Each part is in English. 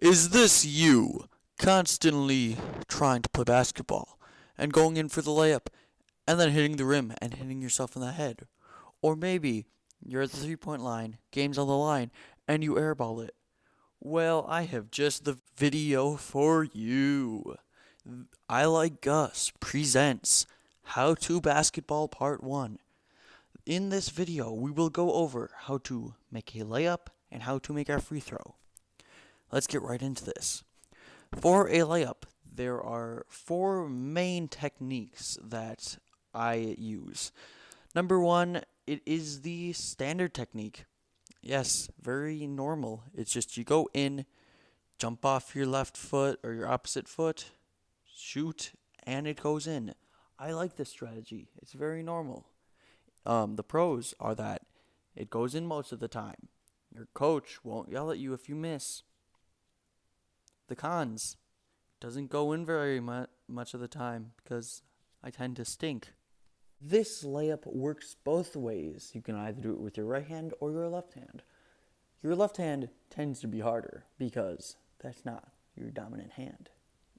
Is this you constantly trying to play basketball and going in for the layup and then hitting the rim and hitting yourself in the head? Or maybe you're at the 3 point line, game's on the line, and you airball it. Well, I have just the video for you. I Like Gus presents How to Basketball Part 1. In this video, we will go over how to make a layup and how to make our free throw. Let's get right into this. For a layup, there are four main techniques that I use. Number one, it is the standard technique. Yes, very normal. It's just you go in, jump off your left foot or your opposite foot, shoot, and it goes in. I like this strategy. It's very normal. The pros are that it goes in most of the time. Your coach won't yell at you if you miss. The cons doesn't go in very much of the time because I tend to stink. This layup works both ways. You can either do it with your right hand or your left hand. Your left hand tends to be harder because that's not your dominant hand.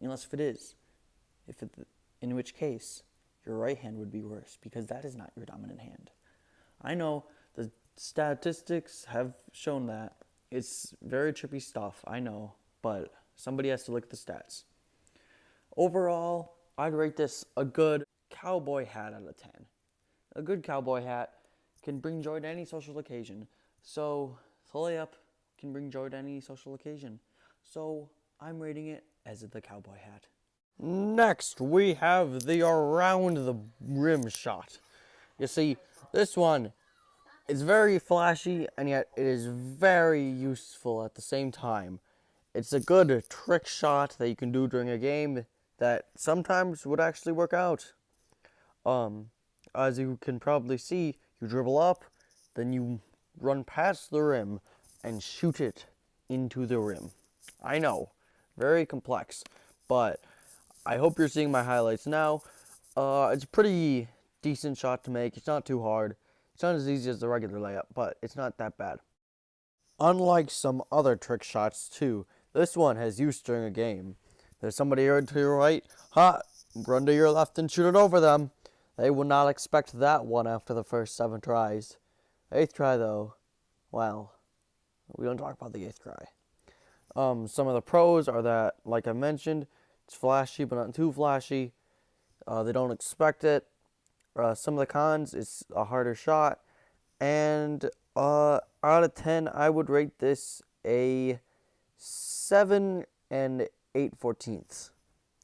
Unless if it is. In which case, your right hand would be worse because that is not your dominant hand. I know the statistics have shown that. It's very trippy stuff, I know, but somebody has to look at the stats. Overall, I'd rate this a good cowboy hat out of 10. A good cowboy hat can bring joy to any social occasion. So, the layup can bring joy to any social occasion. So, I'm rating it as the cowboy hat. Next, we have the around the rim shot. You see, this one is very flashy, and yet it is very useful at the same time. It's a good trick shot that you can do during a game that sometimes would actually work out. As you can probably see, you dribble up, then you run past the rim and shoot it into the rim. I know, very complex, but I hope you're seeing my highlights now. It's a pretty decent shot to make. It's not too hard. It's not as easy as the regular layup, but it's not that bad. Unlike some other trick shots too, this one has use during a game. There's somebody here to your right, run to your left and shoot it over them. They will not expect that one after the first 7 tries. 8th try though, well, we don't talk about the 8th try. Some of the pros are that, like I mentioned, it's flashy but not too flashy. They don't expect it. Some of the cons, it's a harder shot. And out of 10, I would rate this a 7 and 8/14.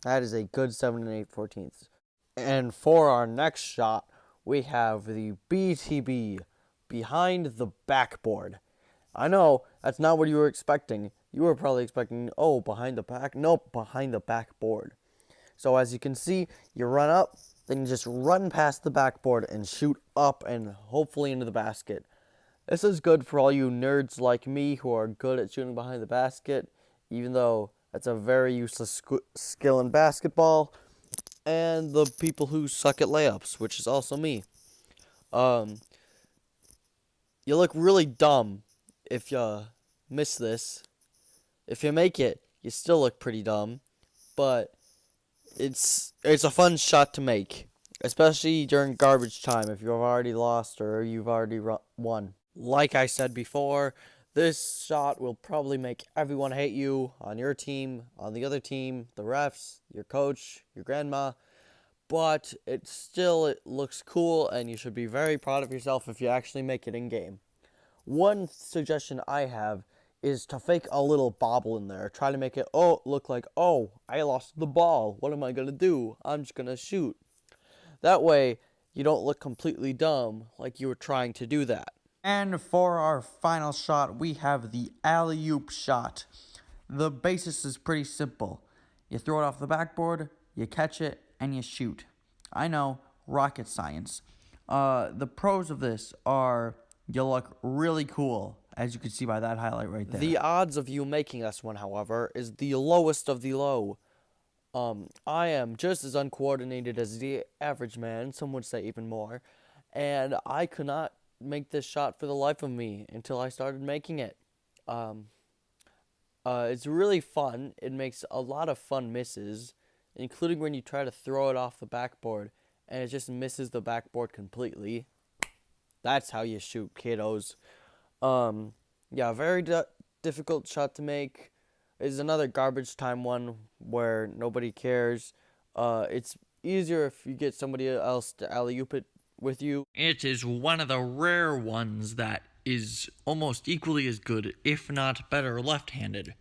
That is a good 7 and 8/14. And for our next shot, we have the BTB, behind the backboard. I know, that's not what you were expecting. You were probably expecting, oh, behind the back. Nope, behind the backboard. So as you can see, you run up, then you just run past the backboard and shoot up and hopefully into the basket. This is good for all you nerds like me who are good at shooting behind the basket, even though that's a very useless skill in basketball, and the people who suck at layups, which is also me. You look really dumb if you miss this. If you make it, you still look pretty dumb, but it's a fun shot to make, especially during garbage time if you've already lost or you've already won. Like I said before, this shot will probably make everyone hate you on your team, on the other team, the refs, your coach, your grandma, but it looks cool and you should be very proud of yourself if you actually make it in game. One suggestion I have is to fake a little bobble in there. Try to make it look like, oh, I lost the ball. What am I going to do? I'm just going to shoot. That way, you don't look completely dumb like you were trying to do that. And for our final shot, we have the alley-oop shot. The basis is pretty simple. You throw it off the backboard, you catch it, and you shoot. I know, rocket science. The pros of this are you look really cool, as you can see by that highlight right there. The odds of you making this one, however, is the lowest of the low. I am just as uncoordinated as the average man, some would say even more, and I could not make this shot for the life of me until I started making it. It's really fun. It makes a lot of fun misses, including when you try to throw it off the backboard and it just misses the backboard completely. That's how you shoot, kiddos. Um, yeah, very difficult shot to make. Is another garbage time one where nobody cares. It's easier if you get somebody else to alley-oop it with you. It is one of the rare ones that is almost equally as good, if not better, left-handed.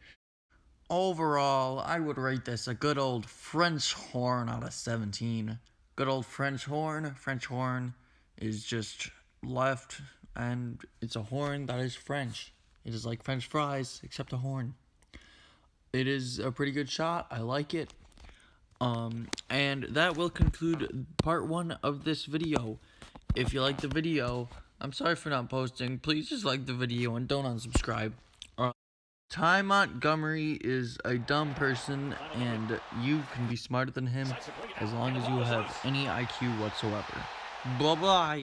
Overall, I would rate this a good old French horn out of 17. Good old French horn. French horn is just left, and it's a horn that is French. It is like French fries, except a horn. It is a pretty good shot. I like it. And that will conclude part 1 of this video. If you like the video, I'm sorry for not posting. Please just like the video and don't unsubscribe. Ty Montgomery is a dumb person, and you can be smarter than him as long as you have any IQ whatsoever. Bye-bye.